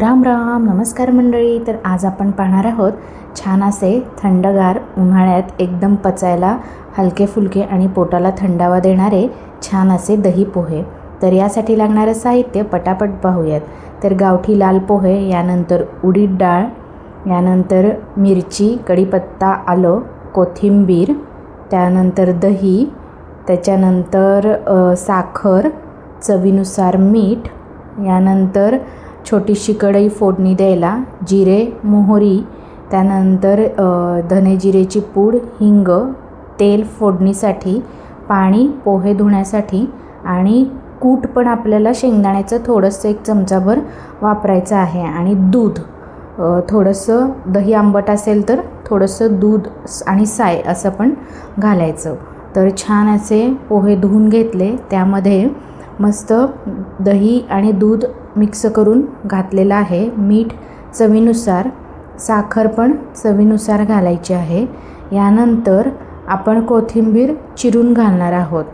राम राम नमस्कार मंडळी. तर आज आपण पाहणार आहोत छान असे थंडगार उन्हाळ्यात एकदम पचायला हलके फुलके आणि पोटाला थंडावा देणारे छान असे दही पोहे. तर यासाठी लागणारं साहित्य पटापट पाहूयात. तर गावठी लाल पोहे, यानंतर उडीद डाळ, यानंतर मिरची, कढीपत्ता, आलं, कोथिंबीर, त्यानंतर दही, त्याच्यानंतर साखर, चवीनुसार मीठ, यानंतर छोटीशी कढई फोडणी द्यायला, जिरे मोहरी, त्यानंतर धने जिरेची पूड, हिंग, तेल फोडणीसाठी, पाणी पोहे धुण्यासाठी आणि कूट पण आपल्याला शेंगदाण्याचं थोडंसं 1 चमचाभर वापरायचं आहे आणि दूध थोडंसं, दही आंबट असेल तर थोडंसं दूध आणि साय असं पण घालायचं. तर छान असे पोहे धुवून घेतले, त्यामध्ये मस्त दही आणि दूध मिक्स करून घातलेलं आहे. मीठ चवीनुसार, साखर पण चवीनुसार घालायची आहे. यानंतर आपण कोथिंबीर चिरून घालणार आहोत.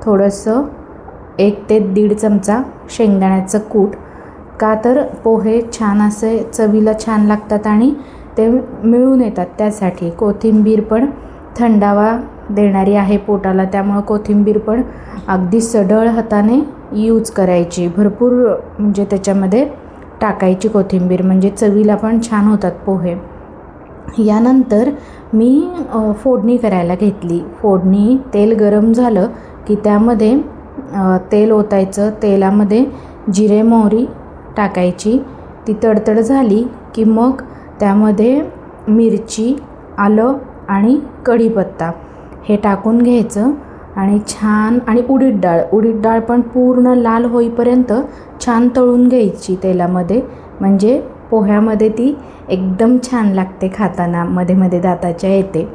थोडंसं 1 ते 1.5 चमचा शेंगदाण्याचं कूट, का तर पोहे छान असे चवीला छान लागतात आणि ते मिळून येतात, त्यासाठी. कोथिंबीर पण थंडावा देणारी आहे पोटाला, त्यामुळं कोथिंबीर पण अगदी सढळ हाताने यूज करायची, भरपूर म्हणजे त्याच्यामध्ये टाकायची कोथिंबीर, म्हणजे चवीला पण छान होतात पोहे. यानंतर मी फोडणी करायला घेतली. फोडणी, तेल गरम झालं की त्यामध्ये तेल ओतायचं. तेलामध्ये जिरे मोहरी टाकायची. ती तडतड झाली की मग त्यामध्ये मिरची, आलं आणि कढीपत्ता हे टाकून घ्यायचं आणि छान, आणि उडीद डाळ पण पूर्ण लाल होईपर्यंत छान तळून घ्यायची तेलामध्ये, म्हणजे पोह्यामध्ये ती एकदम छान लागते, खाताना मध्ये मध्ये दाताच्या येते.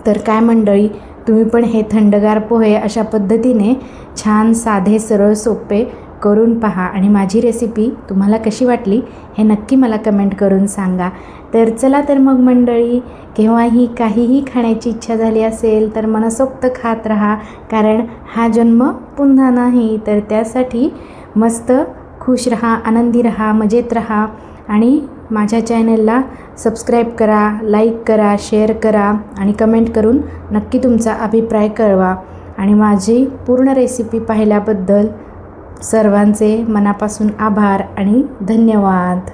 तर काय मंडळी, तुम्ही पण हे थंडगार पोहे अशा पद्धतीने छान साधे सरळ सोपे करून पहा आणि माझी रेसिपी तुम्हाला कशी वाटली हे नक्की मला कमेंट करून सांगा. तर चला तर मग मंडळी, केव्हाही काहीही खाण्याची इच्छा झाली असेल तर मनसोक्त खात राहा, कारण हा जन्म पुन्हा नाही. तर त्यासाठी मस्त खुश राहा, आनंदी राहा, मजेत राहा आणि माझ्या चॅनलला सबस्क्राईब करा, लाईक करा, शेअर करा आणि कमेंट करून नक्की तुमचा अभिप्राय कळवा. आणि माझी पूर्ण रेसिपी पाहिल्याबद्दल सर्वांचे मनापासून आभार आणि धन्यवाद.